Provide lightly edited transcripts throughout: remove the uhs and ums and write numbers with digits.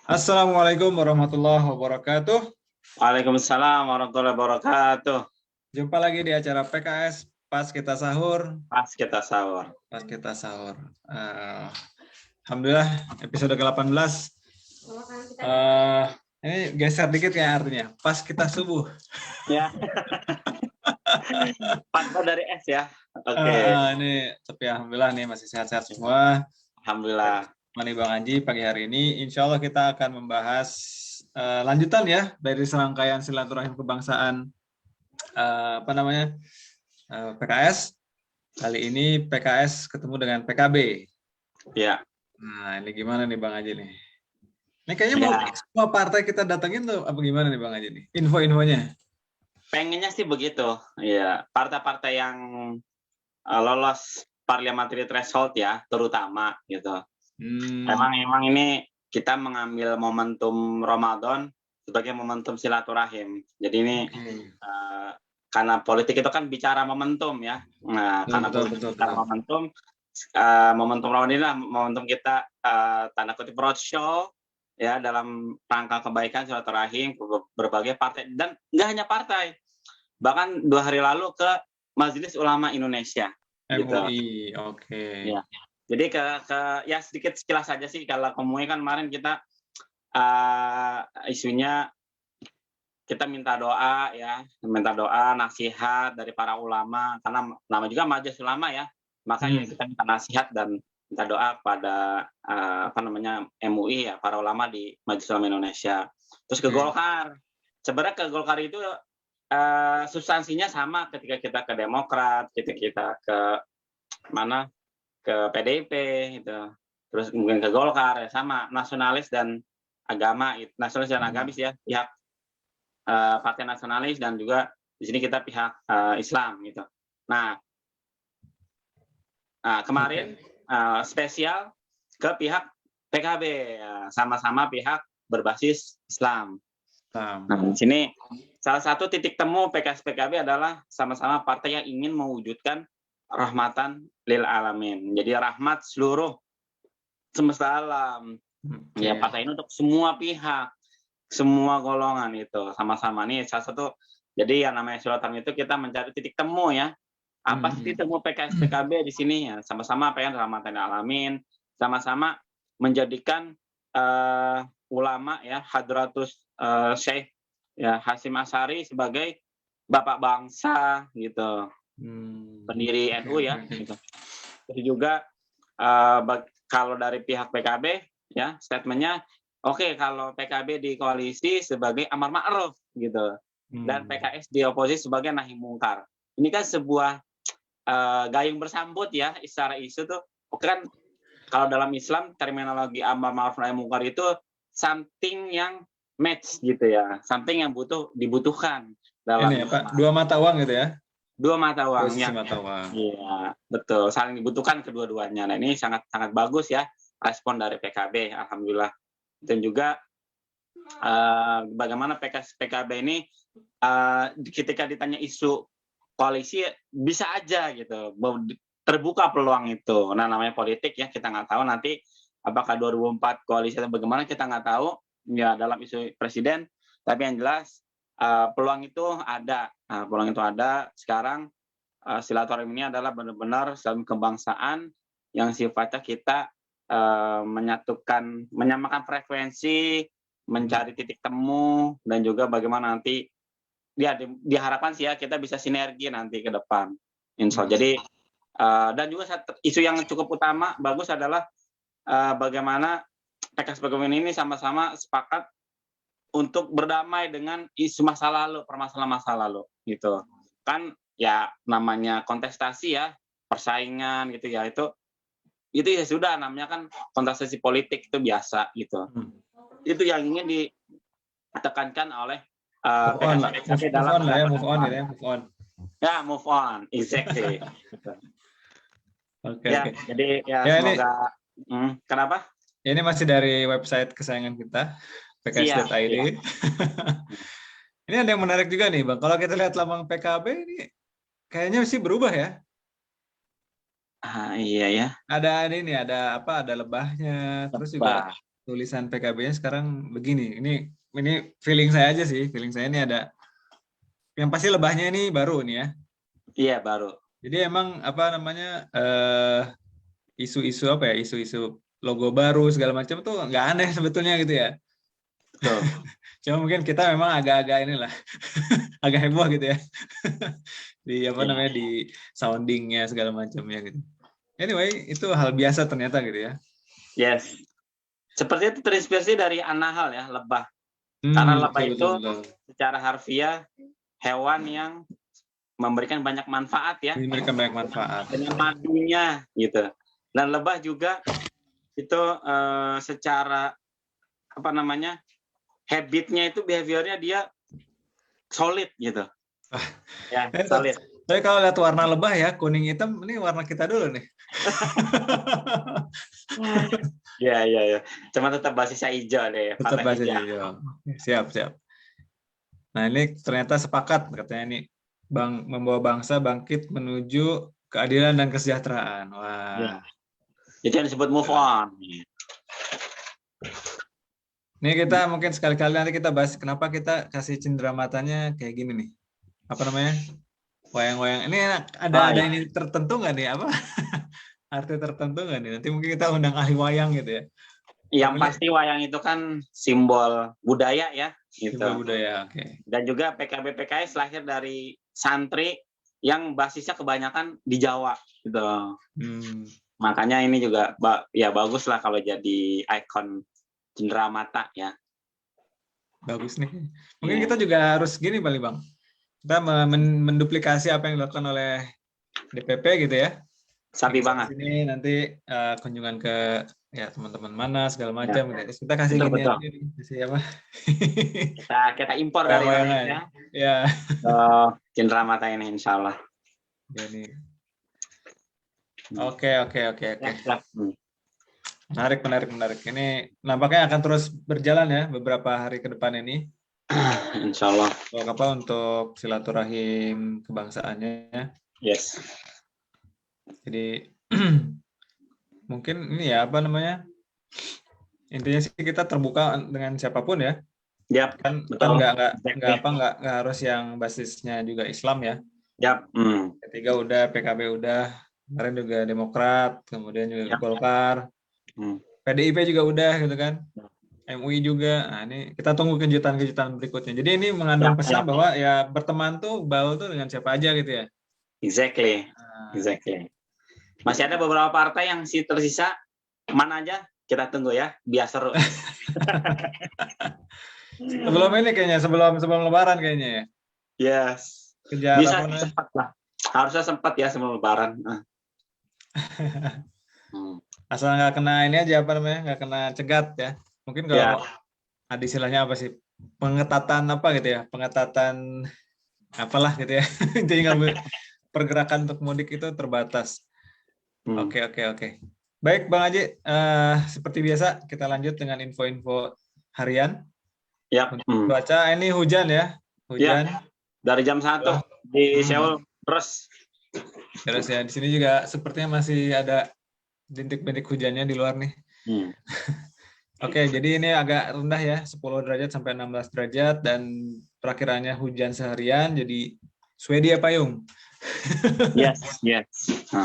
Assalamualaikum warahmatullahi wabarakatuh. Waalaikumsalam warahmatullahi wabarakatuh. Jumpa lagi di acara PKS Pas Kita Sahur. Pas kita sahur. Pas Kita Sahur. Alhamdulillah episode ke-18. Ini geser dikit kayak artinya. Pas kita subuh. Ya. Pas dari S ya. Oke. Ini tapi alhamdulillah nih masih sehat-sehat semua. Alhamdulillah. Mani Bang Haji pagi hari ini insya Allah kita akan membahas lanjutan ya dari serangkaian silaturahim kebangsaan PKS. Kali ini PKS ketemu dengan PKB. Ya. Nah ini gimana nih Bang Haji nih? Ini kayaknya mau semua partai kita datengin tuh apa gimana nih Bang Haji nih? Info-infonya? Pengennya sih begitu. Ya, partai-partai yang lolos parliamentary threshold ya, terutama gitu. Emang ini kita mengambil momentum Ramadan sebagai momentum silaturahim. Jadi ini karena politik itu kan bicara momentum ya. Nah, karena bicara momentum Ramadan ini lah momentum kita tanda kutip roadshow ya dalam rangka kebaikan silaturahim berbagai partai dan nggak hanya partai, bahkan 2 hari lalu ke Majelis Ulama Indonesia. MUI, gitu. Oke. Ya. Jadi ya sedikit sekilas saja sih kalau MUI kan kemarin kita isunya kita minta doa ya, nasihat dari para ulama karena nama juga Majelis Ulama ya, makanya kita minta nasihat dan minta doa pada MUI ya, para ulama di Majelis Ulama Indonesia. Terus ke Golkar, sebenarnya ke Golkar itu substansinya sama ketika kita ke Demokrat, ketika kita ke mana? Ke PDIP gitu. Terus mungkin ke Golkar ya sama, nasionalis dan agama, nasionalis dan agamis ya, pihak partai nasionalis dan juga di sini kita pihak Islam gitu. Nah kemarin spesial ke pihak PKB ya, sama-sama pihak berbasis Islam. Nah, di sini salah satu titik temu PKS PKB adalah sama-sama partai yang ingin mewujudkan rahmatan lil alamin. Jadi rahmat seluruh semesta alam. Ya, partai ini untuk semua pihak, semua golongan itu sama-sama nih salah satu. Jadi yang namanya silaturahmi itu kita mencari titik temu ya. Apa sih temu PKS PKB di sini ya? Sama-sama pengen rahmatan lil alamin, sama-sama menjadikan ulama ya Hadratus Syekh ya Hasyim Asy'ari sebagai bapak bangsa gitu. Pendiri NU ya gitu. Terus juga kalau dari pihak PKB ya statementnya oke, kalau PKB di koalisi sebagai amar ma'ruf gitu dan PKS di oposisi sebagai nahi mungkar. Ini kan sebuah gayung bersambut ya, secara isu tuh kan kalau dalam Islam terminologi amar ma'ruf nahi mungkar itu something yang match gitu ya, something yang dibutuhkan dalam ini apa? Dua mata uang gitu ya. Dua mata uang ya. Iya, betul. Saling dibutuhkan kedua-duanya. Nah, ini sangat bagus ya respon dari PKB, alhamdulillah. Dan juga bagaimana PKB ini ketika ditanya isu koalisi bisa aja gitu, terbuka peluang itu. Nah, namanya politik ya, kita nggak tahu nanti apakah 2004 koalisi atau bagaimana, kita nggak tahu ya dalam isu presiden. Tapi yang jelas peluang itu ada. Peluang itu ada. Sekarang silaturahim ini adalah benar-benar dalam kebangsaan yang sifatnya kita menyamakan frekuensi, mencari titik temu, dan juga bagaimana nanti diharapkan sih ya kita bisa sinergi nanti ke depan. Insya Allah. Jadi dan juga isu yang cukup utama bagus adalah bagaimana PKS PKB ini sama-sama sepakat untuk berdamai dengan isu masa lalu, permasalahan masa lalu gitu. Kan ya namanya kontestasi ya, persaingan gitu ya, itu ya sudah namanya kan kontestasi politik itu biasa gitu. Itu yang ingin ditekankan oleh PKS dalam move on. Ya, move on, exactly. Oke. Jadi ya semoga kenapa? Ini masih dari website kesayangan kita, pks.id. Ini ada yang menarik juga nih, Bang. Kalau kita lihat lambang PKB ini kayaknya sih berubah ya. Iya ya. Ada ini, ada apa? Ada lebahnya, terus juga tulisan PKB-nya sekarang begini. Ini feeling saya aja sih. Feeling saya ini ada yang pasti lebahnya ini baru nih ya. Iya, baru. Jadi emang apa namanya isu-isu apa ya? Isu-isu logo baru segala macam tuh nggak aneh sebetulnya gitu ya. Betul. Cuma mungkin kita memang agak-agak inilah agak heboh gitu ya. Di apa namanya di soundingnya segala macamnya gitu. Anyway, itu hal biasa ternyata gitu ya. Yes. Seperti itu terinspirasi dari anahal ya, lebah. Karena lebah Betul, itu betul. secara harfiah hewan yang memberikan banyak manfaat ya. Memberikan banyak manfaat. Dengan madunya gitu. Dan lebah juga itu secara apa namanya habitnya itu behaviornya dia solid gitu. Ya, solid. Tapi kalau lihat warna lebah ya kuning hitam, ini warna kita dulu nih. Ya. Cuma tetap basisnya hijau deh. Tetap basis hijau. Siap. Nah ini ternyata sepakat katanya ini membawa bangsa bangkit menuju keadilan dan kesejahteraan. Wah. Ya. Itu yang disebut move on. Ini kita mungkin sekali-kali nanti kita bahas kenapa kita kasih cindera matanya kayak gini nih. Apa namanya? Wayang-wayang. Ini ada ini tertentu nggak nih apa? Arti tertentu nggak nih? Nanti mungkin kita undang ahli wayang gitu ya. Yang pasti wayang itu kan simbol budaya ya. Gitu. Simbol budaya, oke. Dan juga PKB PKS lahir dari santri yang basisnya kebanyakan di Jawa gitu. Makanya ini juga ya bagus lah kalau jadi ikon cindera mata ya. Bagus nih. Mungkin kita juga harus gini Bali Bang. Kita menduplikasi apa yang dilakukan oleh DPP gitu ya. Sabi banget. Ini nanti kunjungan ke ya teman-teman mana segala macam. Ya. Kita kasih gini aja nih. Kasih apa? kita impor dari Indonesia. Ya. Cindera mata ini insya Allah. Jadi. Oke. Ya. Menarik. Ini nampaknya akan terus berjalan ya beberapa hari ke depan ini. Insya Allah. Untuk silaturahim kebangsaannya. Yes. Jadi mungkin ini ya apa namanya? Intinya sih kita terbuka dengan siapapun ya. Yap, kan nggak harus yang basisnya juga Islam ya. Yap. Ketiga udah, PKB udah, kemarin juga Demokrat, kemudian juga Golkar. PDIP juga udah gitu kan, MUI juga. Nah ini kita tunggu kejutan-kejutan berikutnya. Jadi ini mengandung pesan bahwa ya berteman tuh baul tuh dengan siapa aja gitu ya. Exactly. Masih ada beberapa partai yang tersisa, mana aja kita tunggu ya, biar seru. Sebelum ini kayaknya, sebelum Lebaran kayaknya ya. Yes. Kejar bisa sempat lah. Harusnya sempat ya sebelum Lebaran. Asal nggak kena ini aja apa namanya, nggak kena cegat ya. Mungkin kalau ada istilahnya apa sih, pengetatan apa gitu ya, pengetatan apalah gitu ya. Jadi nggak pergerakan untuk mudik itu terbatas. Oke. Baik Bang Haji, seperti biasa kita lanjut dengan info-info harian. Ya. Cuaca ini hujan ya, hujan. Ya. Dari jam 1 di Seoul terus. Terus ya di sini juga sepertinya masih ada bintik-bintik hujannya di luar nih. Oke, jadi ini agak rendah ya, 10 derajat sampai 16 derajat dan perakhirannya hujan seharian, jadi Swedia payung. Yes.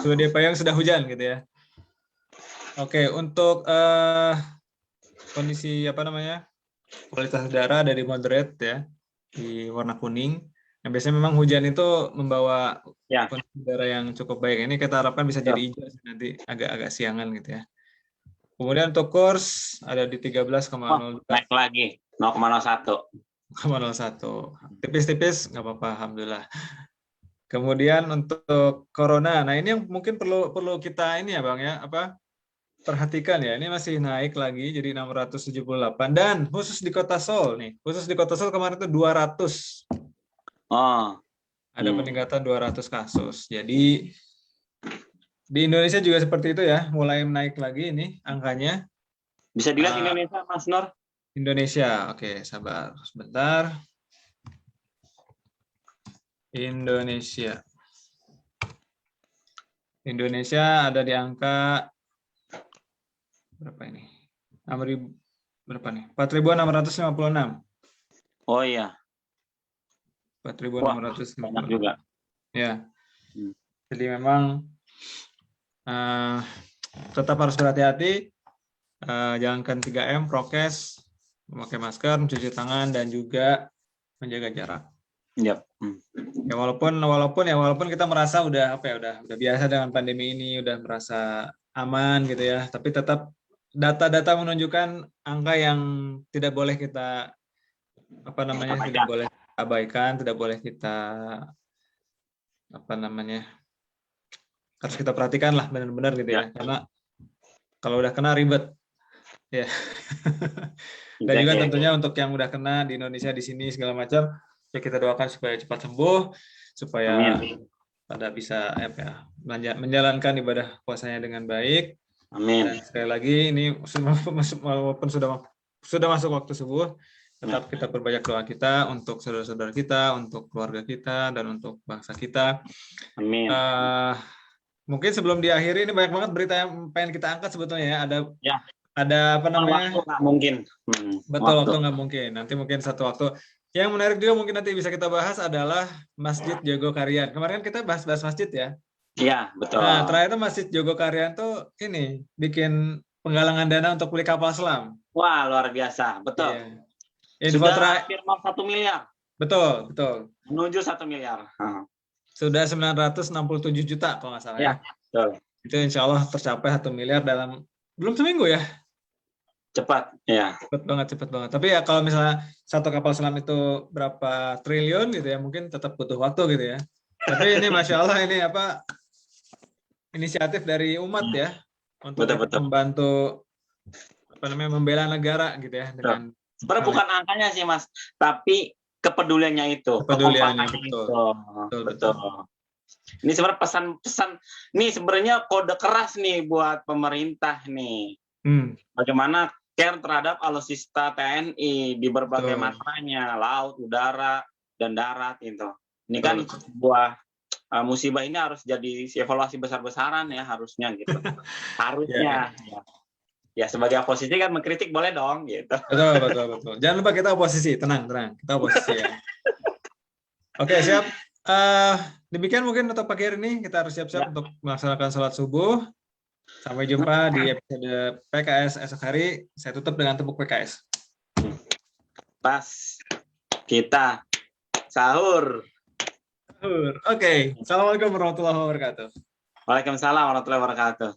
Swedia payung sudah hujan gitu ya. Oke, untuk kondisi apa namanya, kualitas udara dari moderate ya, di warna kuning. Yang biasanya memang hujan itu membawa kondisi udara yang cukup baik. Ini kita harapkan bisa jadi hijau nanti agak-agak siangan gitu ya. Kemudian untuk kurs ada di 13,02. Naik lagi 0,01. 0,01. Tipis-tipis nggak apa-apa, alhamdulillah. Kemudian untuk corona, nah ini yang mungkin perlu kita ini ya Bang ya, perhatikan ya, ini masih naik lagi jadi 678 dan khusus di Kota Seoul nih. Khusus di Kota Seoul kemarin itu 200. Ada peningkatan 200 kasus. Jadi di Indonesia juga seperti itu ya, mulai naik lagi ini angkanya. Bisa dilihat Indonesia, Mas Nur? Indonesia, oke, sabar sebentar. Indonesia ada di angka berapa ini? berapa nih? 4.656. Oh iya. 4.656. Banyak juga. Ya. Jadi memang tetap harus berhati-hati, jalankan 3M, prokes, memakai masker, mencuci tangan, dan juga menjaga jarak. Yep. Ya walaupun kita merasa udah biasa dengan pandemi ini, udah merasa aman gitu ya, tapi tetap data-data menunjukkan angka yang tidak boleh kita tidak boleh abaikan, tidak boleh kita harus kita perhatikan lah benar-benar gitu ya. Karena kalau udah kena ribet ya. Dan juga tentunya untuk yang udah kena di Indonesia di sini segala macam, ya kita doakan supaya cepat sembuh, supaya pada bisa menjalankan ibadah puasanya dengan baik. Amin. Dan sekali lagi ini walaupun sudah masuk waktu subuh, tetap kita perbanyak doa kita untuk saudara-saudara kita, untuk keluarga kita, dan untuk bangsa kita. Amin. Mungkin sebelum diakhiri, ini banyak banget berita yang pengen kita angkat sebetulnya ya. Ada Waktu nggak mungkin. Betul, waktu nggak mungkin. Nanti mungkin satu waktu. Yang menarik juga mungkin nanti bisa kita bahas adalah Masjid Jogokarian. Kemarin kan kita bahas masjid ya. Iya, betul. Nah, terakhir itu Masjid Jogokarian tuh ini bikin penggalangan dana untuk beli kapal selam. Wah, luar biasa, betul. Iya. Sudah hampir 1 miliar. Betul. Menuju 1 miliar. Sudah 967 juta kalau nggak salah ya. Betul. Itu insya Allah tercapai 1 miliar dalam belum seminggu ya. Cepat, ya. Cepat banget. Tapi ya kalau misalnya satu kapal selam itu berapa triliun gitu ya, mungkin tetap butuh waktu gitu ya. Tapi ini Masya Allah ini inisiatif dari umat ya untuk membantu membela negara gitu ya dengan. Sebenarnya bukan angkanya sih Mas, tapi kepeduliannya itu. Kepeduliannya betul. Ini sebenarnya pesan-pesan. Nih sebenarnya kode keras nih buat pemerintah nih. Bagaimana care terhadap alutsista TNI di berbagai matranya, laut, udara, dan darat itu. Ini kan sebuah musibah ini harus jadi evaluasi besar-besaran ya harusnya gitu. Harusnya. Ya sebagai oposisi kan mengkritik boleh dong gitu. Betul. Jangan lupa kita oposisi, tenang. Kita oposisi ya. Oke, siap. Demikian mungkin untuk pagi hari ini kita harus siap-siap untuk melaksanakan sholat subuh. Sampai jumpa di episode PKS esok hari. Saya tutup dengan tepuk PKS. Pas kita sahur. Oke. Assalamualaikum warahmatullahi wabarakatuh. Waalaikumsalam warahmatullahi wabarakatuh.